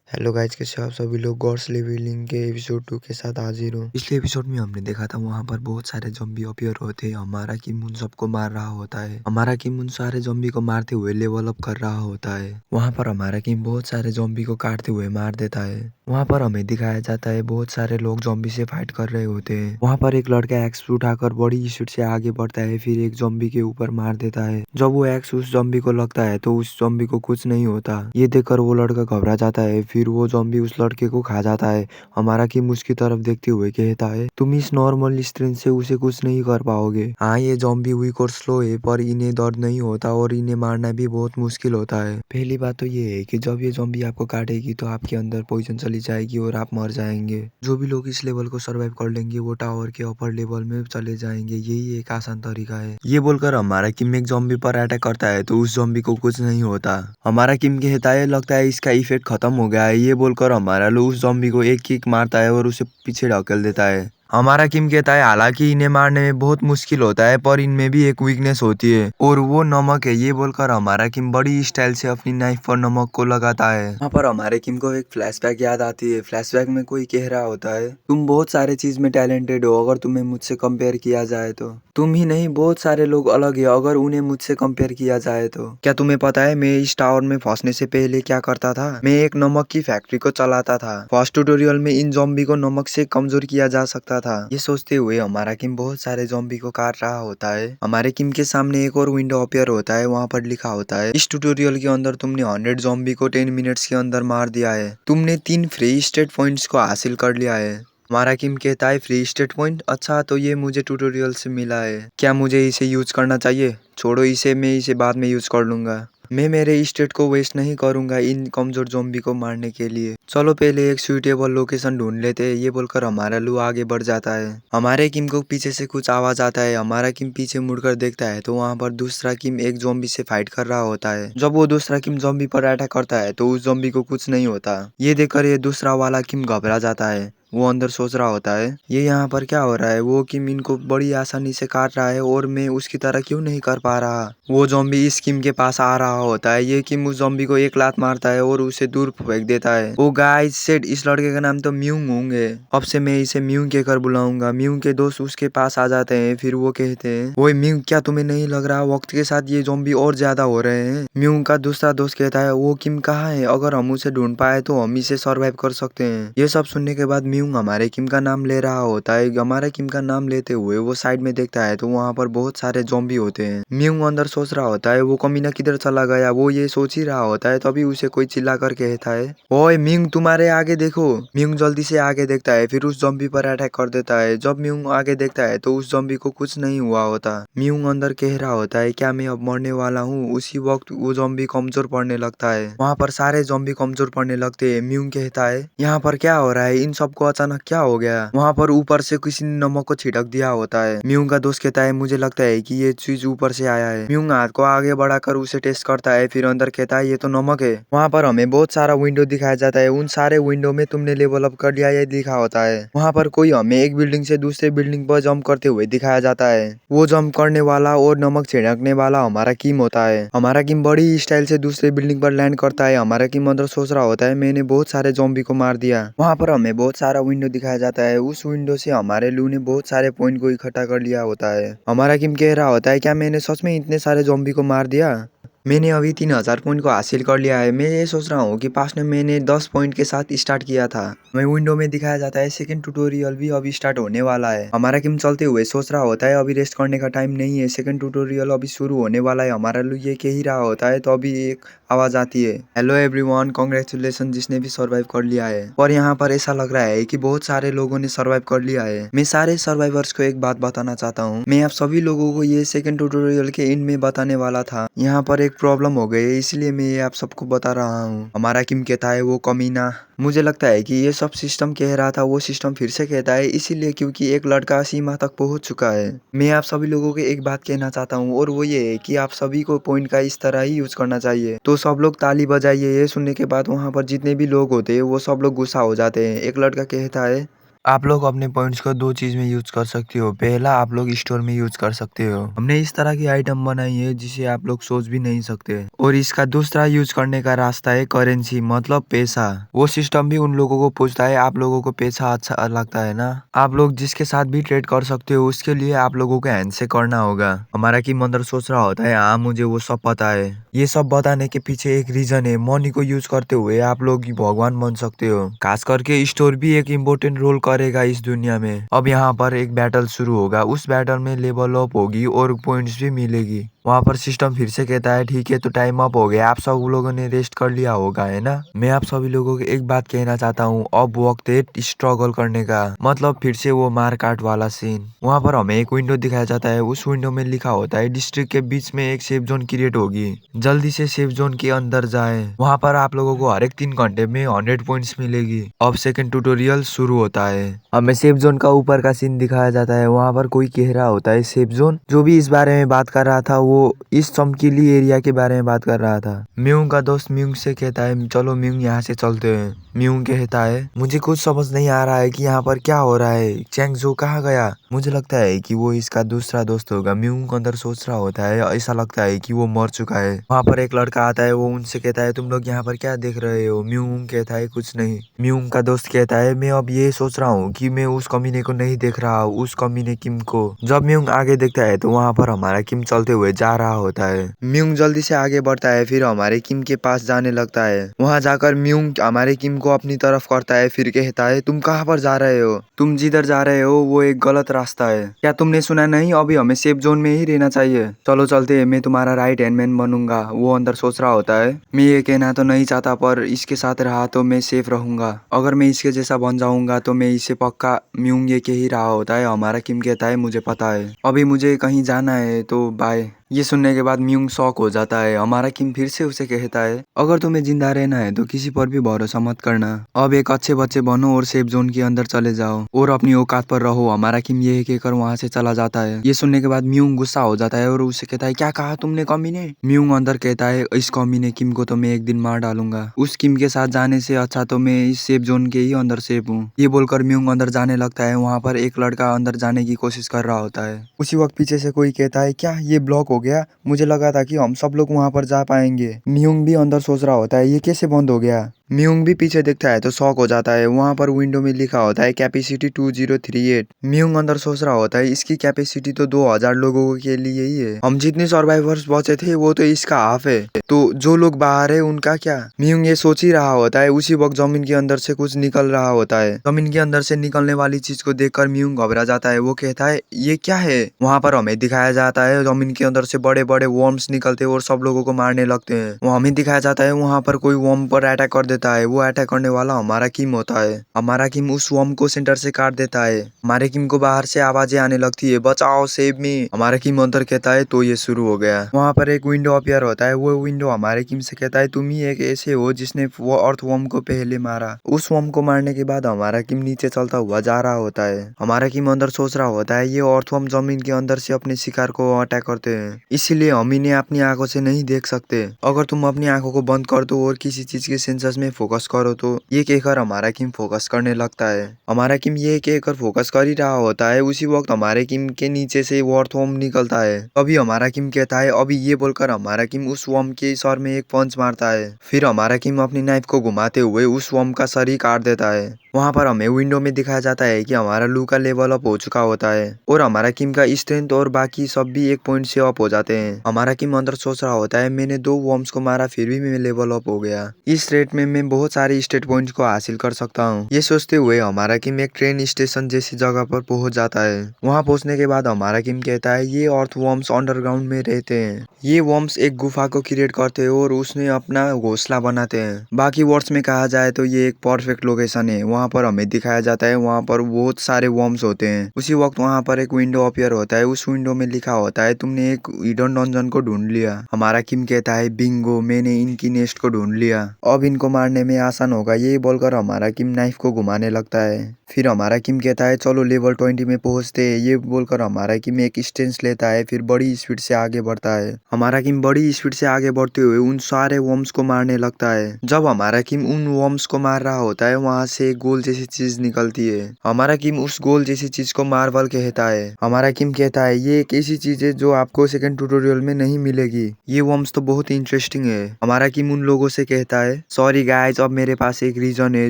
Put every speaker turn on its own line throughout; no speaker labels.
Hello guys, कैसे हो आप सभी लोग। गॉड्स लिविंग के एपिसोड 2 के साथ हाजिर हूँ। पिछले एपिसोड में हमने देखा था वहाँ पर बहुत सारे ज़ॉम्बी अपीयर होते हैं। हमारा किम उन सबको मार रहा होता है। हमारा किम उन सारे ज़ॉम्बी को मारते हुए लेवल अप कर रहा होता है। वहाँ पर हमारा किम बहुत सारे ज़ॉम्बी को काटते हुए मार देता है। वहाँ पर हमें दिखाया जाता है बहुत सारे लोग ज़ॉम्बी से फाइट कर रहे होते हैं। वहाँ पर एक लड़का एक्स उठाकर बड़ी स्पीड से आगे बढ़ता है, फिर एक ज़ॉम्बी के ऊपर मार देता है। जब वो एक्स उस ज़ॉम्बी को लगता है तो उस ज़ॉम्बी को कुछ नहीं होता। ये देखकर वो लड़का घबरा जाता है, फिर वो ज़ॉम्बी उस लड़के को खा जाता है। हमारा किम उसकी तरफ देखते हुए कहता है, तुम इस नॉर्मल स्ट्रेंथ से उसे कुछ नहीं कर पाओगे। हाँ, ये ज़ॉम्बी वीक और स्लो है, पर इन्हें दर्द नहीं होता और इन्हें मारना भी बहुत मुश्किल होता है। पहली बात तो ये है कि जब ये ज़ॉम्बी आपको काटेगी तो आपके अंदर पॉइजन चली जाएगी और आप मर जाएंगे। जो भी लोग इस लेवल को सर्वाइव कर लेंगे वो टावर के अपर लेवल में चले जाएंगे। यही एक आसान तरीका है। ये बोलकर हमारा किम एक ज़ॉम्बी पर अटैक करता है तो उस ज़ॉम्बी को कुछ नहीं होता। हमारा किम कहता है, लगता है इसका इफेक्ट खत्म हो गया है। ये बोलकर हमारा लो उस ज़ॉम्बी को एक किक मारता है और उसे पीछे ढकेल देता है। हमारा किम कहता है, हालांकि इन्हें मारने में बहुत मुश्किल होता है, पर इनमें भी एक वीकनेस होती है और वो नमक है। ये बोलकर हमारा किम बड़ी स्टाइल से अपनी नाइफ पर नमक को लगाता है। वहाँ पर हमारे किम को एक फ्लैशबैक याद आती है। फ्लैशबैक में कोई कह रहा होता है, तुम बहुत सारे चीज में टैलेंटेड हो, अगर तुम्हें मुझसे कंपेयर किया जाए तो। तुम ही नहीं, बहुत सारे लोग अलग है, अगर उन्हें मुझसे कंपेयर किया जाए तो। क्या तुम्हें पता है मैं इस टावर में फंसने से पहले क्या करता था? मैं एक नमक की फैक्ट्री को चलाता था। फर्स्ट ट्यूटोरियल में इन ज़ॉम्बी को नमक से कमजोर किया जा सकता था। ये सोचते हुए हमारा किम बहुत सारे ज़ॉम्बी को काट रहा होता है। हमारे किम के सामने एक और विंडो अपीयर होता है। वहाँ पर लिखा होता है, इस ट्यूटोरियल के अंदर तुमने 100 ज़ॉम्बी को 10 मिनट्स के अंदर मार दिया है। तुमने 3 फ्री स्टेट पॉइंट्स को हासिल कर लिया है। हमारा किम कहता है, फ्री स्टेट पॉइंट? अच्छा, तो ये मुझे ट्यूटोरियल से मिला है। क्या मुझे इसे यूज करना चाहिए? छोड़ो इसे, मैं इसे बाद में यूज कर लूंगा। मैं मेरे स्टेट को वेस्ट नहीं करूंगा इन कमजोर ज़ॉम्बी को मारने के लिए। चलो पहले एक सुइटेबल लोकेशन ढूंढ लेते हैं। ये बोलकर हमारा लू आगे बढ़ जाता है। हमारे किम को पीछे से कुछ आवाज आता है। हमारा किम पीछे मुड़कर देखता है तो वहाँ पर दूसरा किम एक ज़ॉम्बी से फाइट कर रहा होता है। जब वो दूसरा किम ज़ॉम्बी पर अटैक करता है तो उस ज़ॉम्बी को कुछ नहीं होता। ये देखकर ये दूसरा वाला किम घबरा जाता है। वो अंदर सोच रहा होता है, ये यहाँ पर क्या हो रहा है? वो किम इनको बड़ी आसानी से काट रहा है और मैं उसकी तरह क्यों नहीं कर पा रहा। वो ज़ॉम्बी इस किम के पास आ रहा होता है। ये किम उस ज़ॉम्बी को एक लात मारता है और उसे दूर फेंक देता है। ओ गाइस सेड, इस लड़के का नाम तो म्यूंग होंगे। अब से मैं इसे म्यूंग कहकर बुलाऊंगा। म्यूंग के दोस्त उसके पास आ जाते हैं। फिर वो कहते हैं, ओए म्यूंग, क्या तुम्हें नहीं लग रहा वक्त के साथ ये ज़ॉम्बी और ज्यादा हो रहे हैं? म्यूंग का दूसरा दोस्त कहता है, वो किम कहाँ है? अगर हम उसे ढूंढ पाए तो हम इसे सर्वाइव कर सकते हैं। ये सब सुनने के बाद म्यूंग हमारे किम का नाम ले रहा होता है। हमारे किम का नाम लेते हुए वो साइड में देखता है तो वहाँ पर बहुत सारे ज़ॉम्बी होते हैं। म्यूंग अंदर सोच रहा होता है, वो कमीना किधर चला गया? वो ये सोच ही रहा होता है तभी उसे कोई चिल्ला कर कहता है, ओए म्यूंग, तुम्हारे आगे देखो। म्यूंग जल्दी से आगे देखता है, फिर उस ज़ॉम्बी पर अटैक कर देता है। जब म्यूंग आगे देखता है तो उस ज़ॉम्बी को कुछ नहीं हुआ होता। म्यूंग अंदर कह रहा होता है, क्या मैं अब मरने वाला हूँ? उसी वक्त वो ज़ॉम्बी कमजोर पड़ने लगता है। वहाँ पर सारे ज़ॉम्बी कमजोर पड़ने लगते हैं। म्यूंग कहता है, यहाँ पर क्या हो रहा है? इन सबको अचानक क्या हो गया? वहाँ पर ऊपर से किसी ने नमक को छिड़क दिया होता है। म्यूंग का दोस्त कहता है, मुझे लगता है कि ये चीज ऊपर से आया है। म्यूंग हाथ को आगे बढ़ाकर उसे टेस्ट करता है, फिर अंदर कहता है, ये तो नमक है। वहाँ पर हमें बहुत सारा विंडो दिखाया जाता है। उन सारे विंडो में तुमने लेवल अप कर लिया ये लिखा होता है। वहाँ पर कोई हमें एक बिल्डिंग से दूसरे बिल्डिंग पर जंप करते हुए दिखाया जाता है। वो जंप करने वाला और नमक छिड़कने वाला हमारा किम होता है। हमारा किम बड़ी स्टाइल से दूसरे बिल्डिंग पर लैंड करता है। हमारा किम अंदर सोच रहा होता है, मैंने बहुत सारे ज़ॉम्बी को मार दिया। वहाँ पर हमें बहुत सारा विंडो दिखाया जाता है। उस विंडो से हमारे लू ने बहुत सारे पॉइंट को इकट्ठा कर लिया होता है। हमारा किम कह रहा होता है, क्या मैंने सच में इतने सारे ज़ॉम्बी को मार दिया? मैंने अभी 3000 पॉइंट को हासिल कर लिया है। मैं ये सोच रहा हूँ कि पास में मैंने 10 पॉइंट के साथ स्टार्ट किया था। हमें विंडो में दिखाया जाता है सेकंड ट्यूटोरियल भी अभी स्टार्ट होने वाला है। हमारा किम चलते हुए सोच रहा होता है, अभी रेस्ट करने का टाइम नहीं है, सेकंड ट्यूटोरियल अभी शुरू होने वाला है। हमारा लू ये कह ही रहा होता है तो अभी एक आवाज आती है, हेलो एवरीवन, कांग्रेचुलेशन जिसने भी सर्वाइव कर लिया है। और यहाँ पर ऐसा लग रहा है कि बहुत सारे लोगों ने सर्वाइव कर लिया है। मैं सारे सर्वाइवर्स को एक बात बताना चाहता हूँ। मैं आप सभी लोगों को ये सेकंड ट्यूटोरियल के एंड में बताने वाला था। यहाँ पर एक प्रॉब्लम हो गई है, इसलिए मैं ये आप सबको बता रहा हूँ। हमारा किम कहता है, वो कमीना। मुझे लगता है कि ये सब सिस्टम कह रहा था वो सिस्टम फिर से कहता है, इसीलिए क्योंकि एक लड़का सीमा तक पहुंच चुका है। मैं आप सभी लोगों को एक बात कहना चाहता हूँ और वो ये है कि आप सभी को पॉइंट का इस तरह ही यूज करना चाहिए। तो सब लोग ताली बजाइए। ये सुनने के बाद वहाँ पर जितने भी लोग होते हैं वो सब लोग गुस्सा हो जाते हैं। एक लड़का कहता है, आप लोग अपने पॉइंट्स को दो चीज में यूज कर सकते हो। पहला, आप लोग स्टोर में यूज कर सकते हो। हमने इस तरह की आइटम बनाई है जिसे आप लोग सोच भी नहीं सकते। और इसका दूसरा यूज करने का रास्ता है करेंसी, मतलब पैसा। वो सिस्टम भी उन लोगों को पूछता है, आप लोगों को पैसा अच्छा लगता है ना, आप लोग जिसके साथ भी ट्रेड कर सकते हो उसके लिए आप लोगों को हैंड से करना होगा। हमारा की मंदर सोच रहा होता है, हाँ मुझे वो सब पता है। ये सब बताने के पीछे एक रीजन है। मनी को यूज करते हुए आप लोग भगवान बन सकते हो। खास करके स्टोर भी एक इम्पोर्टेंट रोल करेगा इस दुनिया में। अब यहाँ पर एक बैटल शुरू होगा, उस बैटल में लेवल अप होगी और पॉइंट्स भी मिलेगी। वहाँ पर सिस्टम फिर से कहता है, ठीक है तो टाइम अप हो गया, आप सब लोगों ने रेस्ट कर लिया होगा, है ना। मैं आप सभी लोगों को एक बात कहना चाहता हूँ, अब वक्त है स्ट्रगल करने का। मतलब फिर से वो मार काट वाला सीन। वहाँ पर हमें एक विंडो दिखाया जाता है, उस विंडो में लिखा होता है डिस्ट्रिक्ट के बीच में एक सेफ जोन क्रिएट होगी, जल्दी से सेफ जोन के अंदर जाए। वहाँ पर आप लोगों को हर एक 3 घंटे में 100 पॉइंट्स मिलेगी। अब सेकंड ट्यूटोरियल शुरू होता है। हमें सेफ जोन का ऊपर का सीन दिखाया जाता है। वहाँ पर कोई कह रहा होता है सेफ जोन, जो भी इस बारे में बात कर रहा था वो इस चमकीली एरिया के बारे में बात कर रहा था। म्यूंग का दोस्त म्यूंग से कहता है, चलो म्यूंग यहाँ से चलते हैं। म्यूंग कहता है, मुझे कुछ समझ नहीं आ रहा है कि यहाँ पर क्या हो रहा है, चैंग जो कहाँ गया। मुझे लगता है कि वो इसका दूसरा दोस्त होगा। म्यूंग अंदर सोच रहा होता है, ऐसा लगता है कि वो मर चुका है। वहाँ पर एक लड़का आता है, वो उनसे कहता है, तुम लोग यहाँ पर क्या देख रहे हो। म्यूंग कहता है, कुछ नहीं। म्यूंग का दोस्त कहता है, मैं अब ये सोच रहा हूँ कि मैं उस कमीने को नहीं देख रहा हूँ, उस कमीने किम को। जब म्यूंग आगे देखता है तो वहाँ पर हमारा किम चलते हुए जा रहा होता है। म्यूंग जल्दी से आगे बढ़ता है, फिर हमारे किम के पास जाने लगता है। वहाँ जाकर म्यूंग हमारे किम को अपनी तरफ करता है, फिर कहता है, तुम कहाँ पर जा रहे हो, तुम जिधर जा रहे हो वो एक गलत रास्ता है। क्या तुमने सुना नहीं, अभी हमें सेफ जोन में ही रहना चाहिए। चलो चलते हैं, मैं तुम्हारा राइट हैंड मैन बनूंगा। वो अंदर सोच रहा होता है, मैं ये कहना तो नहीं चाहता पर इसके साथ रहा तो मैं सेफ रहूंगा। अगर मैं इसके जैसा बन जाऊंगा तो मैं इसे पक्का। म्यूंग ये कह ही रहा होता है। हमारा किम कहता है, मुझे पता है, अभी मुझे कहीं जाना है तो बाय। ये सुनने के बाद म्यूंग शॉक हो जाता है। हमारा किम फिर से उसे कहता है, अगर तुम्हें जिंदा रहना है तो किसी पर भी भरोसा मत करना। अब एक अच्छे बच्चे बनो और सेफ जोन के अंदर चले जाओ और अपनी औकात पर रहो। हमारा किम ये कहकर वहां से चला जाता है। ये सुनने के बाद म्यूंग गुस्सा हो जाता है और उसे कहता है, क्या कहा तुमने कमीने। म्यूंग अंदर कहता है, इस कमीने किम को तो मैं एक दिन मार डालूंगा। उस किम के साथ जाने से अच्छा तो मैं इस सेफ जोन के ही अंदर सेफ हूँ। ये बोलकर म्यूंग अंदर जाने लगता है। वहां पर एक लड़का अंदर जाने की कोशिश कर रहा होता है। उसी वक्त पीछे से कोई कहता है, क्या ये ब्लॉक हो गया, मुझे लगा था कि हम सब लोग वहां पर जा पाएंगे। म्यूंग भी अंदर सोच रहा होता है, ये कैसे बंद हो गया। म्यूंग भी पीछे देखता है तो शॉक हो जाता है। वहां पर विंडो में लिखा होता है कैपेसिटी 2038। म्यूंग अंदर सोच रहा होता है, इसकी कैपेसिटी तो 2000 लोगों के लिए ही है। हम जितने सर्वाइवर्स बचे थे वो तो इसका हाफ है, तो जो लोग बाहर है उनका क्या। म्यूंग ये सोच ही रहा होता है। उसी वक्त जमीन के अंदर से कुछ निकल रहा होता है। जमीन के अंदर से निकलने वाली चीज को देखकर म्यूंग घबरा जाता है। वो कहता है, ये क्या है। वहां पर हमें दिखाया जाता है जमीन के अंदर से बड़े बड़े वर्म्स निकलते हैं और सब लोगों को मारने लगते हैं। वो हमें दिखाया जाता है वहां पर कोई वर्म पर अटैक कर देता है। वो अटैक करने वाला हमारा किम होता है। हमारा किम उस वर्म को सेंटर से काट देता है। हमारे किम को बाहर से आवाजें आने लगती है, बचाओ सेव मी। हमारा किम अंदर कहता है तो ये शुरू हो गया। वहां पर एक विंडो अपीयर होता है। वो विंडो हमारे किम से कहता है, तुम ही एक ऐसे हो जिसने वो अर्थ वर्म को पहले मारा। उस वर्म को मारने के बाद हमारा किम नीचे चलता हुआ जा रहा होता है। हमारा किम अंदर सोच रहा होता है, ये अर्थवर्म जमीन के अंदर से अपने शिकार को अटैक करते हैं, इसीलिए हम इन्हें अपनी आंखों से नहीं देख सकते। अगर तुम अपनी आंखों को बंद कर दो और किसी चीज के सेंसर्स में फोकस करो तो। ये कहकर हमारा किम फोकस करने लगता है। हमारा किम ये कहकर फोकस कर ही रहा होता है। उसी वक्त हमारे किम के नीचे से वो अर्थवर्म निकलता है। तभी हमारा किम कहता है, अभी ये बोलकर हमारा किम उस वर्म के सर में एक पंच मारता है। फिर हमारा किम अपनी नाइफ को घुमाते हुए उस वर्म का सर ही काट देता है। वहां पर हमें विंडो में दिखाया जाता है कि हमारा लू का लेवल अप हो चुका होता है और हमारा किम का स्ट्रेंथ और बाकी सब भी 1 पॉइंट से अप हो जाते हैं। हमारा किम अंदर सोच रहा होता है, मैंने 2 वर्म्स को मारा फिर भी मैं लेवल अप हो गया। इस रेट में मैं बहुत सारे स्टेट पॉइंट्स को हासिल कर सकता हूँ। ये सोचते हुए हमारा किम एक ट्रेन स्टेशन जैसी जगह पर पहुंच जाता है। वहां पहुंचने के बाद हमारा किम कहता है, ये अर्थ वर्म्स अंडरग्राउंड में रहते हैं। ये वर्म्स एक गुफा को क्रिएट करते हैं और उसमें अपना घोंसला बनाते हैं। बाकी वर्ड्स में कहा जाए तो ये एक परफेक्ट लोकेशन है। वहां पर हमें दिखाया जाता है वहां पर बहुत सारे वर्म्स होते हैं। उसी वक्त वहां पर एक विंडो अपीयर होता है। उस विंडो में लिखा होता है, तुमने एक हिडन डंजन को ढूंढ लिया। हमारा किम कहता है, बिंगो, मैंने इनकी नेस्ट को ढूंढ लिया, अब इनको मारने में आसान होगा। ये बोलकर हमारा किम नाइफ को घुमाने लगता है। फिर हमारा किम कहता है चलो लेवल 20 में पहुंचते हैं। ये बोलकर हमारा किम एक स्टेंस लेता है, फिर बड़ी स्पीड से आगे बढ़ता है। हमारा किम बड़ी स्पीड से आगे बढ़ते हुए उन सारे वर्म्स को मारने लगता है। जब हमारा किम उन वर्म्स को मार रहा होता है, वहां से एक गोल जैसी चीज निकलती है। हमारा किम उस गोल जैसी चीज को मार्बल कहता है। हमारा किम कहता है ये एक ऐसी चीज है जो आपको सेकंड ट्यूटोरियल में नहीं मिलेगी। ये वर्म्स तो बहुत इंटरेस्टिंग है। हमारा किम उन लोगों से कहता है सॉरी गाइज, अब मेरे पास एक रीजन है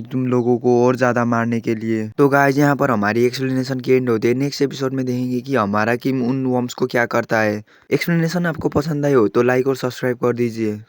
तुम लोगों को और ज्यादा मारने के लिए। तो गाइज यहाँ पर हमारी एक्सप्लेनेशन की एंड होती है। नेक्स्ट एपिसोड में देखेंगे कि हमारा किम उन वर्म्स को क्या करता है। एक्सप्लेनेशन आपको पसंद आई हो तो लाइक और सब्सक्राइब कर दीजिए।